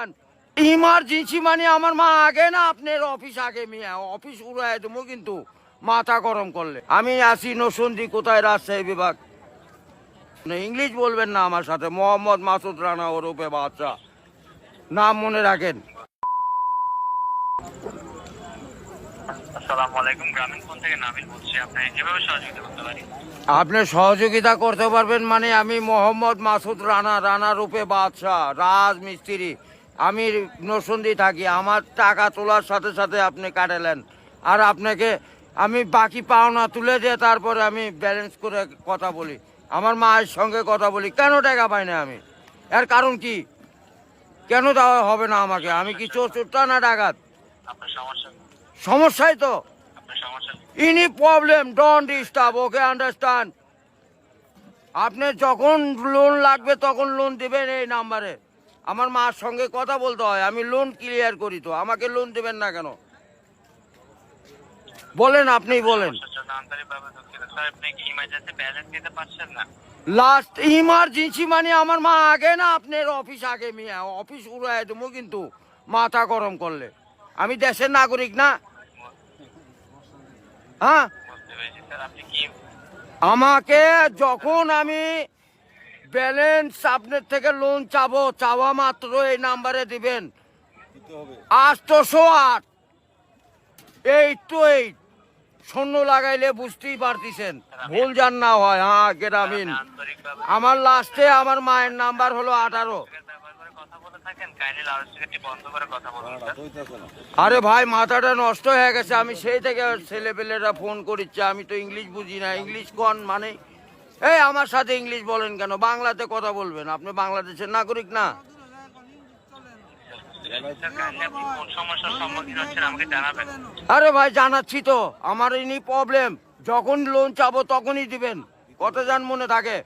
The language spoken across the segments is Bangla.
আন্ডারস্ট্যান্ড ইমার্জেন্সি মানে আমার মা আগে না আপনার অফিস আগে মিয়া অফিস উড়াই দেবো কিন্তু মাথা গরম করলে আমি আসি নসন্দি কোথায় রাজশাহী বিভাগ ইংলিশ বলবেন না আমার সাথে মোহাম্মদ মাসুদ রানা ওরফে বাদশা নাম মনে রাখেন। আসসালামু আলাইকুম, গ্রামীণ ফোন থেকে নাবিল বলছি। আপনাকে কিভাবে সহযোগিতা করতে পারি? আপনি সহযোগিতা করতে পারবেন মানে আমি মোহাম্মদ মাসুদ রানা রূপে বাদশা রাজমিস্ত্রি, আমি নরসিংদী থাকি। আমার টাকা তোলার সাথে সাথে আপনি কাটালেন, আর আপনাকে আমি বাকি পাওনা তুলে দিয়ে তারপরে আমি ব্যালেন্স করে কথা বলি, আমার মায়ের সঙ্গে কথা বলি। কেন টাকা পাই না আমি? এর কারণ কি? কেন দেওয়া হবে না আমাকে? আমি কি চোরটা না ডাকাত? আপনার সমস্যা? সমস্যাই তো আপনার সমস্যা? Any problem don't disturb, okay understand. আপনি যখন লোন লাগবে তখন লোন দেবেন এই নাম্বারে। আমার মার সঙ্গে কথা বলতে হয়, আমি লোন ক্লিয়ার করি। তো আমাকে লোন দেবেন না কেন বলেন? আপনি বলেন। আন্তরিকভাবে দুঃখিত স্যার, আপনি কি ইমার্জেন্সি ব্যালেন্স দিতে পারছেন না? লাস্ট ইমার্জেন্সি মানে আমার মা আগে না আপনার অফিস আগে মিয়া অফিস উড়াই দেবো কিন্তু মাথা গরম করলে। আমি দেশের নাগরিক না? হ্যাঁ, বুঝতে পেরেছি স্যার। আপনি কি আমাকে যখন আমি ব্যালেন্স আপনার থেকে লোন চাবো, চাওয়া মাত্র এই নাম্বারে দিবেন 808 শূন্য লাগাইলে বুঝতেই পারতেছেন, ভুল যান না হয়। হ্যাঁ গ্রামীণ। আন্তরিকভাবে আমার লাস্টে আমার মায়ের নাম্বার হলো 18। ব্যবহার করে কথা বলে থাকেন, কাইন্ডলি লাউডস্পিকারটি বন্ধ করে কথা বলুন স্যার। আরে ভাই মাথাটা নষ্ট হয়ে গেছে, আমি সেই থেকে ছেলেপেলেরা ফোন করিচ্ছে, আমি তো ইংলিশ বুঝি না। ইংলিশ কোন মানে? এই আমার সাথে ইংলিশ বলেন কেন? বাংলাতে কথা বলবেন, আপনি বাংলাদেশের নাগরিক না? স্যার, কাইন্ডলি আপনি কোন সমস্যার সম্মুখীন হচ্ছেন আমাকে জানাবেন। আরে ভাই জানাচ্ছি তো, আমার ইনি প্রবলেম, যখন লোন চাবো তখনই দিবেন। কত যান মনে থাকে?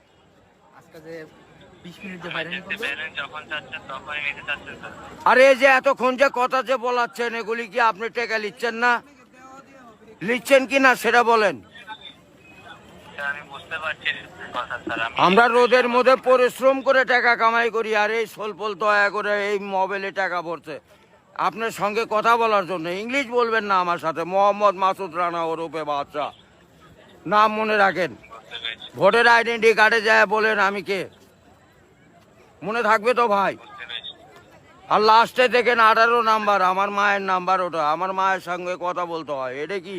ইমার্জেন্সি ব্যালেন্স যখন চাচ্ছেন তখনই নিতে চাচ্ছেন স্যার। আরে এই যে এতক্ষণ যে কথা যে বলাচ্ছেন, এগুলি কি আপনি টাকা লিখছেন না? লিখছেন কি না সেটা বলেন। স্যার আমি বুঝতে পারছি কথা স্যার। আমরা রোদের মধ্যে পরিশ্রম করে টাকা কামাই করি, আর এই সোলপোল দয়া করে এই মোবাইলে টাকা ভরছে আপনার সঙ্গে কথা বলার জন্য। ইংলিশ বলবেন না আমার সাথে মোহাম্মদ মাসুদ রানা ওরফে বাদশা নাম মনে রাখেন। বুঝতে পেরেছি, ভোটার আইডেন্টি কার্ডে যায় বলেন আমি কে, মনে থাকবে তো ভাই? বুঝতে পেরেছি। আর লাস্টে দেখেন 18 নাম্বার, আমার মায়ের নাম্বার ওটা। আমার মায়ের সঙ্গে কথা বলতে হয়। এটা কি?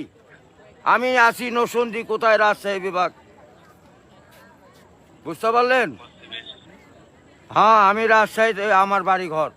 আমি আসি নরসিংদী কোথায় রাজশাহী বিভাগ, বুঝতে পারলেন? বুঝতে পেরেছি। হ্যাঁ আমি রাজশাহীতে আমার বাড়ি ঘর।